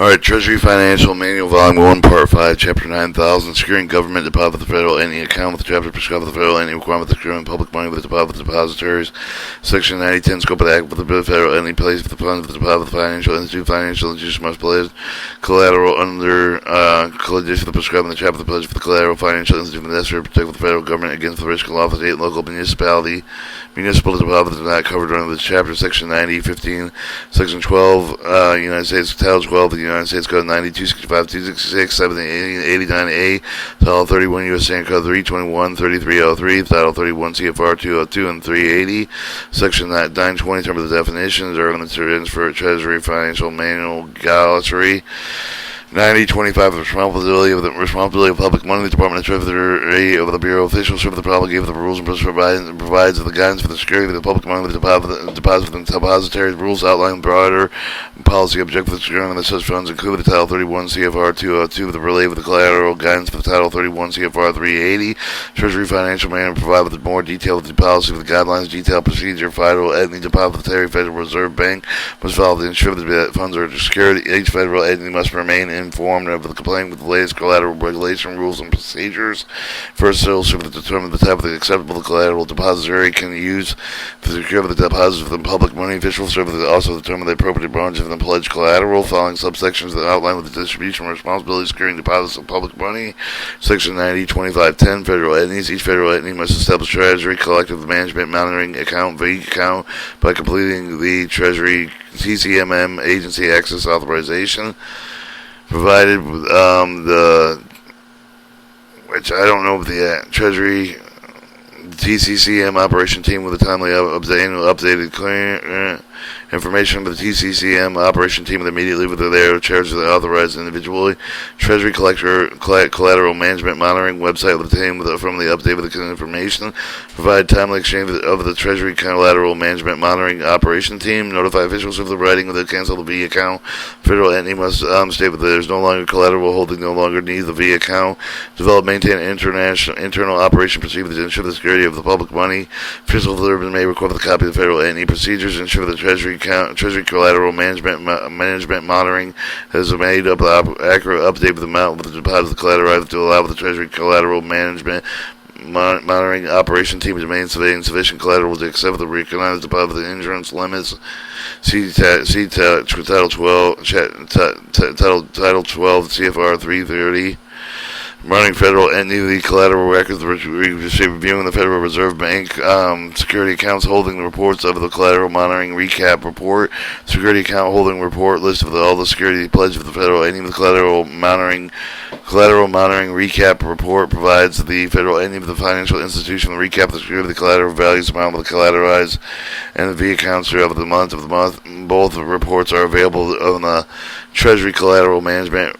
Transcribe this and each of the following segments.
Alright, Treasury Financial Manual Volume 1, Part 5, Chapter 9000, Securing Government Deposit with the Federal Entity Account with the Chapter Prescribed with the Federal Entity Requirement of securing public money with the deposit with depositories, Section 9010, Scope of the Act with the Federal Entity place with the funds with the deposit with the financial institution must place collateral under conditions of the prescribed in the Chapter of the Pledge for the collateral financial institution necessary to protect the federal government against the risk of lawful state and local municipal deposits not covered under this chapter. Section 9015, Section 12, United States Title 12 of the United States Code 9265, 266, 789A, Title 31 U.S. Standard Code 321, 3303, Title 31 CFR 202 and 380, Section 920, terms of the definitions, ordinance for Treasury Financial Manual Glossary. 9025, the responsibility of public money. The Department of Treasury of the Bureau officials serve the promulgate of the rules and provides the guidance for the security of the public money with the deposit within depositories. Rules outline broader policy objective for the securing of the such funds include the Title 31 CFR 202 the relay with the collateral guidance for the Title 31 CFR 380. Treasury Financial Manual provide with more detailed policy with the guidelines, detailed procedure. Federal entity depository Federal Reserve Bank must follow to ensure that funds are secured. Each federal entity must remain informed of the complaint with the latest collateral regulation rules and procedures. First, it'll serve to determine the type of the acceptable collateral depository can use to secure the deposits of the public money. Officials serve to also determine the appropriate branch of the pledged collateral. Following subsections that outline with the distribution responsibility securing deposits of public money. Section 902510, federal entities. Each federal entity must establish Treasury Collective Management Monitoring Account (VEAC) account by completing the Treasury TCMM agency access authorization. Provided which I don't know if the Treasury TCCM operation team with a timely updated clear information of the TCCM operation team immediately with their charges that authorized individually. Treasury collateral management monitoring website with the team from the update with the information. Provide timely exchange of the Treasury collateral management monitoring operation team. Notify officials of the writing of the cancel the V account. Federal entity must state that there is no longer collateral holding, no longer needs the V account. Develop, maintain internal operation procedures to ensure the security of the public money. Officials may request a copy of the federal entity procedures. Ensure the Treasury collateral management monitoring has made up the accurate update of the amount of the deposit collateralized to allow the Treasury collateral management monitoring operation team to maintain sufficient collateral to accept the recognized deposit the insurance limits. See Title 12 CFR 330. Running federal entity collateral records, reviewing the Federal Reserve Bank security accounts, holding the reports of the collateral monitoring recap report, security account holding report, list of all the security pledge of the federal entity. The collateral monitoring recap report provides the federal entity of the financial institution the recap of the security of the collateral values amount of the collateralized and the V accounts throughout the month. Both reports are available on the Treasury collateral management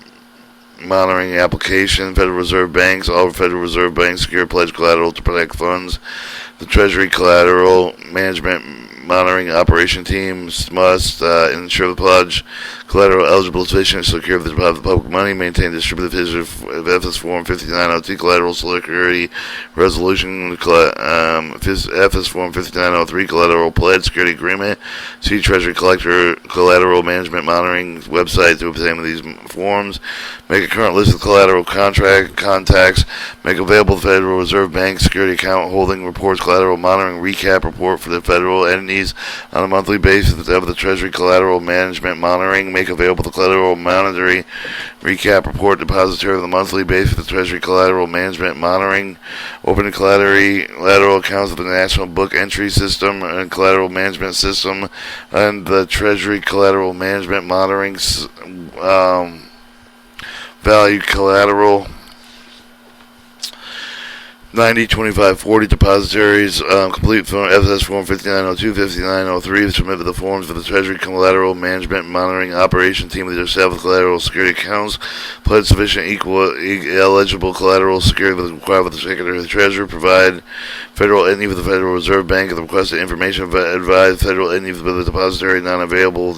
monitoring application. Federal Reserve Banks. All Federal Reserve Banks secure pledge collateral to protect funds. The Treasury collateral management monitoring operation teams must ensure the pledge collateral eligible sufficient to secure the deposit of public money, maintain distributive history of FS Form 5902 collateral security resolution, FS Form 5903 collateral pledge security agreement. See Treasury collateral management monitoring website to obtain these forms. Make a current list of collateral contacts. Make available the Federal Reserve Bank security account holding reports collateral monitoring recap report for the federal entities on a monthly basis of the Treasury collateral management monitoring. Make available the collateral monitoring recap report depository on the monthly basis of the Treasury collateral management monitoring. Open collateral accounts of the National Book Entry System and Collateral Management System and the Treasury collateral management monitoring value collateral. 902540 depositories complete form FS Form 5902, 5903 submitted the forms for the Treasury collateral management monitoring operation team with their established collateral security accounts. Pledge sufficient eligible collateral security required with the Secretary of the Treasury. Provide federal entity with the Federal Reserve Bank of the requested information. Advise federal entity with the depository not able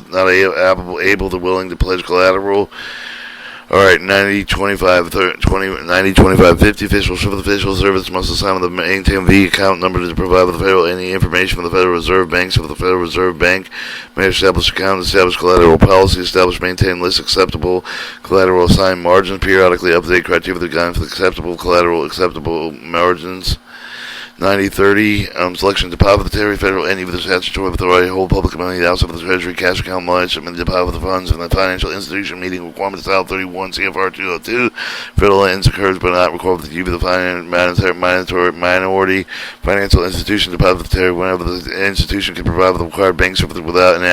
to willing to pledge collateral. Alright, 90, 25, 30, 20, 90, 25, 50 officials. Civil official service must assign with the maintain the account number to provide with the Federal any information from the Federal Reserve Bank. So the Federal Reserve Bank may establish account, establish collateral policy, establish, maintain list acceptable collateral, assign margins, periodically update criteria for the guidance for acceptable collateral, acceptable margins. 90-30, selection depository, federal entity with the statutory authority, hold public money outside of the Treasury cash account, money shipment, deposit the funds in the financial institution meeting requirements, Title 31 CFR 202. Federal entities occurs but not required with the use of the minority financial institution depository whenever the institution can provide with the required bank service without an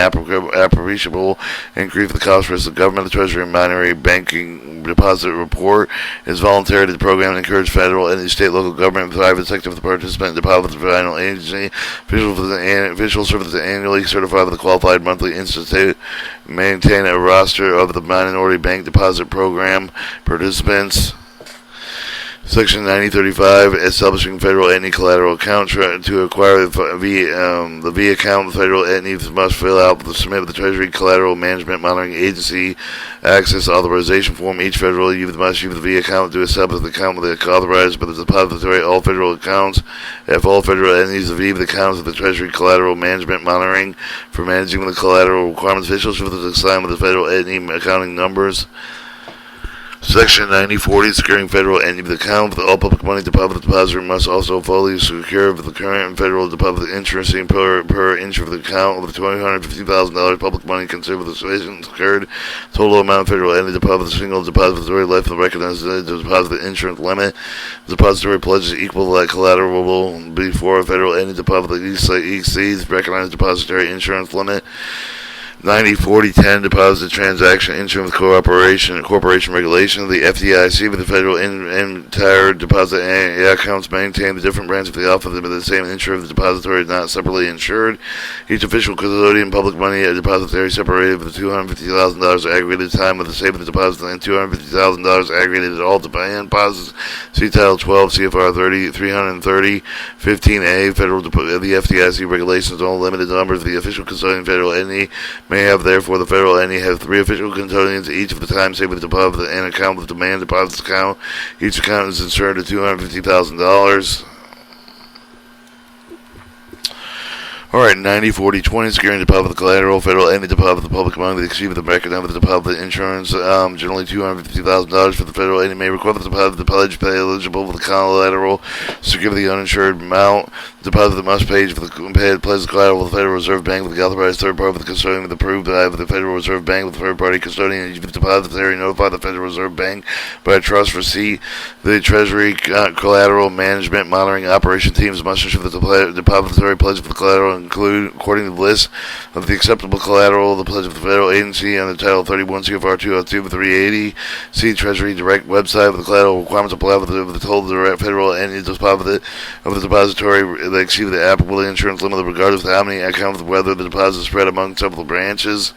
appreciable increase of the cost risk. The government, the Treasury, and minority banking deposit report is voluntary to the program and encourage federal and state, local government, and private sector for the participant deposit the final agency official service annually certified with a qualified monthly institute, maintain a roster of the minority bank deposit program participants. Section 9035, establishing federal entity collateral account. To acquire the V account, the federal entities must fill out the submit with the Treasury Collateral Management Monitoring Agency access authorization form. Each federal entity must use the V account to establish the account with the authorized by the depository. All federal accounts, if all federal entities have the accounts of the Treasury Collateral Management Monitoring for managing the collateral requirements, officials should assign with the federal entity accounting numbers. Section 9040, securing federal entity with account with all public money depositor must also fully secure the current and federal deposit interest per inch of the account with $250,000 public money considered with the sufficient secured total amount of federal entity deposit single depository life of the recognized deposit insurance limit. The depository pledges equal to that collateral before a federal entity deposit exceeds recognized depository insurance limit. 90-40-10 deposit transaction insurance corporation regulation. The FDIC with the federal entire deposit accounts maintain the different branches of the office but the same insurer. The depository is not separately insured. Each official custodian public money at depository separated with $250,000 aggregated time of the savings deposit and $250,000 aggregated at all deposits. See Title 12 CFR 330 15A federal the FDIC regulations. All limited numbers of the official custodian federal entity may have, therefore, the federal entity have 3 official custodians each of the time saving deposit and account with demand deposits account. Each account is insured at $250,000. Alright, 90-40-20, securing deposit the collateral, federal entity deposit the public money, the exceed the bracket number, the deposit insurance, generally $250,000 for the federal entity may require the deposit the pledge pay eligible for the collateral, secure the uninsured amount, deposit that must pay for the pledge the collateral with the Federal Reserve Bank with the authorized third party with the custodian with approved by the Federal Reserve Bank with the third party custodian. If the depository notify the Federal Reserve Bank by trust receipt, the Treasury Collateral Management Monitoring Operation teams must ensure that the depository pledge for the collateral include, according to the list of the acceptable collateral, the pledge of the federal agency under Title 31 CFR 202 380. See Treasury Direct website with the collateral requirements apply with the total direct federal entity deposit of the depository that exceed the applicable insurance limit regardless of how many accounts, whether the deposit is spread among several branches.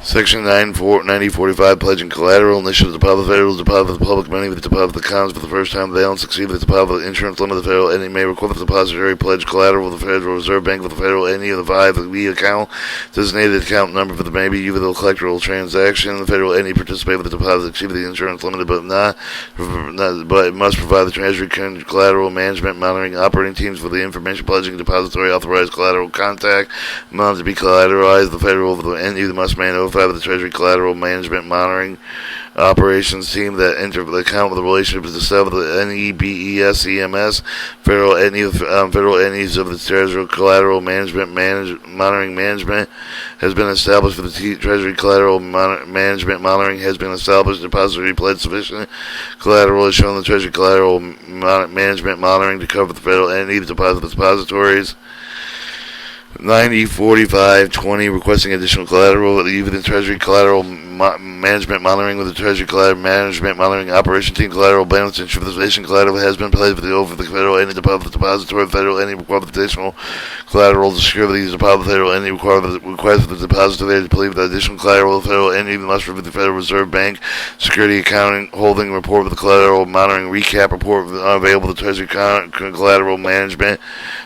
Section 90-45, pledging collateral, initial deposit, federal deposit, public money with the deposit accounts for the first time, they don't succeed with the deposit insurance limit, the federal entity may require the depository pledge collateral with the Federal Reserve Bank with the federal entity of the V account, designated account number for the maybe you with the collectoral transaction, the federal entity participate with the deposit exceed the insurance limit, but it must provide the Treasury Collateral Management Monitoring operating teams for the information pledging depository authorized collateral contact, amount to be collateralized, the federal entity must notify with the Treasury Collateral Management Monitoring Operations team that enter the account with the relationship with the sub of the NEBES federal entities of the Treasury Collateral Monitoring Management has been established for the Treasury Collateral Management Monitoring has been established. Depository pledge sufficient collateral is shown in the Treasury Collateral Management Monitoring to cover the federal entity deposit depositories. 90-45-20, requesting additional collateral, even the Treasury Collateral Management Monitoring with the Treasury Collateral Management Monitoring Operation Team collateral balance and civilization collateral has been pledged over the federal entity depository, federal entity require additional collateral to secure the deposit, federal entity requires the depository to believe that additional collateral, the federal entity must review the Federal Reserve Bank security accounting holding report with the collateral monitoring recap report available to Treasury Collateral Management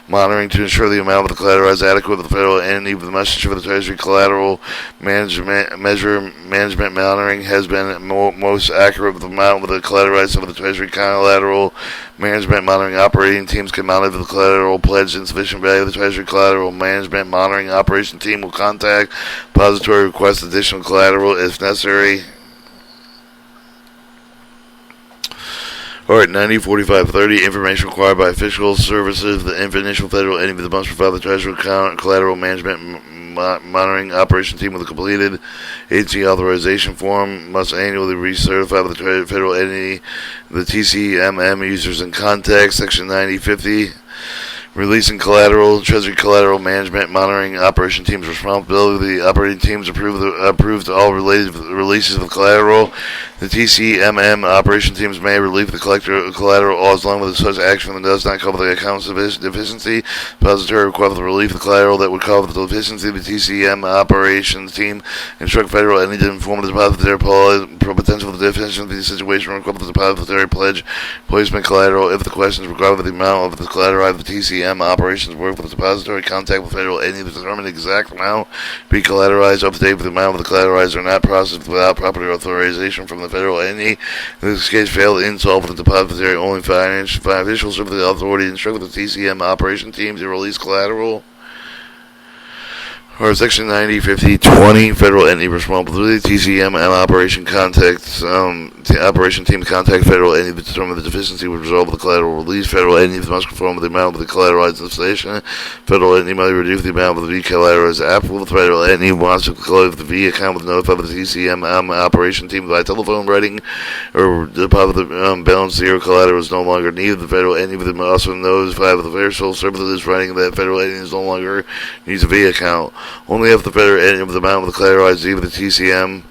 Monitoring to ensure the amount of the collateral is adequate with the federal entity with the message for the Treasury Collateral Management management monitoring has been most accurate with the amount with the collateralized of the Treasury collateral management monitoring operating teams can monitor the collateral pledged insufficient value of the Treasury collateral management monitoring operation team will contact depository request additional collateral if necessary. Alright, 904530, information required by official services. The initial federal entity must provide the Treasury collateral management monitoring operation team with a completed agency authorization form. Must annually recertify with the federal entity, the TCMM users and contacts. Section 9050. Releasing collateral, Treasury collateral management monitoring operation team's responsibility. The operating teams approved all related releases of collateral. The TCMM operation teams may relieve the collateral as long as such action does not cover the account deficiency. Depository requires the relief of the collateral that would cover the deficiency. The TCM operations team instruct federal entity to inform the depository potential deficiency situation require the depository pledge placement collateral. If the questions regarding the amount of the collateral of the TCM operations work with the depository, contact with federal entity to determine the exact amount be collateralized up to date with the amount of the collateralized are not processed without proper authorization from the federal entity. In this case, failed insolvent the depository only financial officials of the authority instruct the TCM operation team to release collateral. Or Section 905020, federal entity responsibility, TCM and operation contacts, operation team contact federal entity to determine the deficiency would resolve the collateral release. Federal entity must conform with the amount of the collateralized installation. Federal entity must reduce the amount of the V collateralized applicable. The federal entity wants to close the V account with notify the TCM operation team by telephone writing or deposit the balance zero collateral is no longer needed. The federal entity must also notify the official services writing that federal entity is no longer needs a V account. Only if the federal entity of the amount of the collateralized Z with the TCM,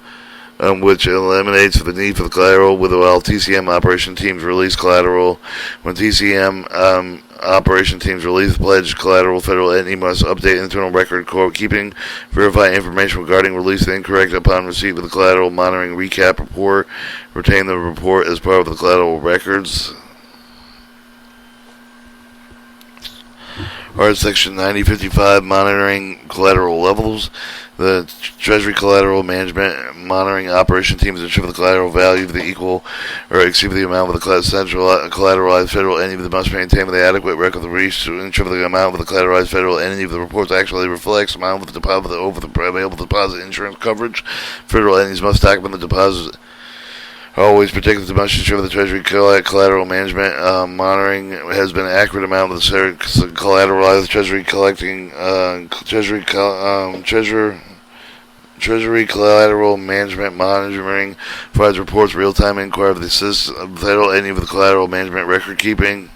which eliminates the need for the collateral, while TCM operation teams release collateral. When TCM operation teams release pledged collateral, federal entity must update internal record keeping, verify information regarding release incorrect upon receipt of the collateral monitoring recap report, retain the report as part of the collateral records. Or Section 9055, monitoring collateral levels. The Treasury collateral management monitoring operation teams ensure the collateral value of the equal or exceed the amount of the central collateralized federal entity that must maintain with the adequate record of the reach to ensure the amount of the collateralized federal entity of the reports actually reflects the amount of the deposit over the available deposit insurance coverage. Federal entities must document the deposit. Always protect the must ensure the Treasury collateral management monitoring has been an accurate amount of the collateralized Treasury collecting Treasury collateral management monitoring provides reports real-time inquiry of the federal entity of the collateral management record keeping.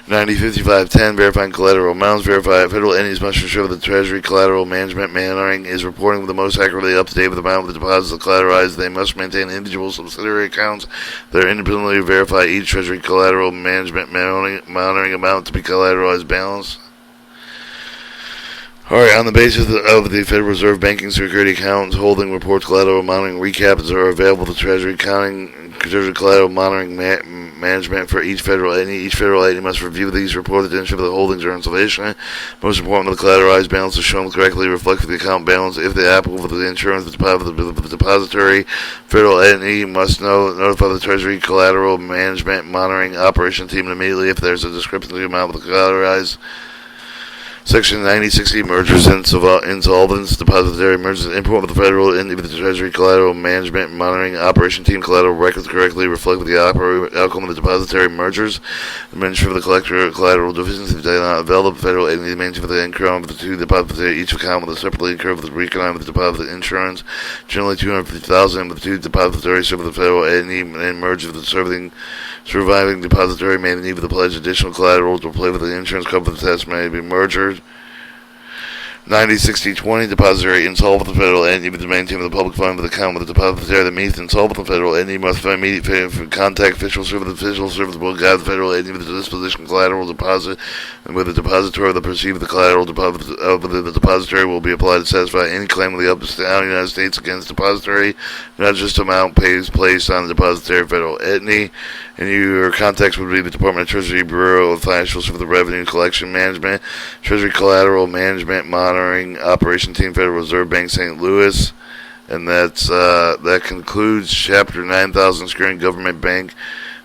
905510, verifying collateral amounts. Verify federal entities must ensure that the Treasury collateral management monitoring is reporting the most accurately up to date with the amount of the deposits collateralized. They must maintain individual subsidiary accounts that are independently verify each Treasury collateral management monitoring amount to be collateralized balance. Alright, on the basis of the Federal Reserve banking security accounts holding reports collateral monitoring recaps are available to Treasury collateral monitoring management for each federal entity. Each federal entity must review these reports to ensure that the holdings are insufficient. Most important, the collateralized balance is shown correctly reflecting the account balance. If the applicable for the insurance of the depository federal entity must notify the Treasury collateral management monitoring operation team immediately if there's a discrepancy amount of the collateralized. Section 9060, mergers and insolvents, depository mergers, import with the federal entity with the Treasury collateral management monitoring operation team collateral records correctly reflect the outcome of the depository mergers. The ministry of the collector collateral deficiency did not avail the federal entity maintain for the income of the two depository each account with a separately incurred with the recon with the deposit insurance, generally $250,000 with the two depositories serve the federal entity and merge with the surviving depository may need for the pledge additional collateral to play with the insurance company. The test may be merged. 906020, depository insolvent the federal entity with the maintain of the public fund with the account with the depository that meets insolvent the federal entity must immediately contact official service will guide the federal entity with the disposition collateral deposit and with the depository that perceive the collateral deposit of the depository will be applied to satisfy any claim of the upstate United States against depository, not just amount placed on the depository federal entity. And your contacts would be the Department of Treasury, Bureau of Financial Services, the Revenue Collection Management, Treasury Collateral Management Monitoring Operation Team, Federal Reserve Bank, St. Louis. And that concludes Chapter 9000, securing government bank,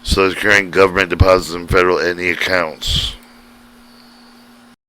so securing government deposits in federal entity accounts.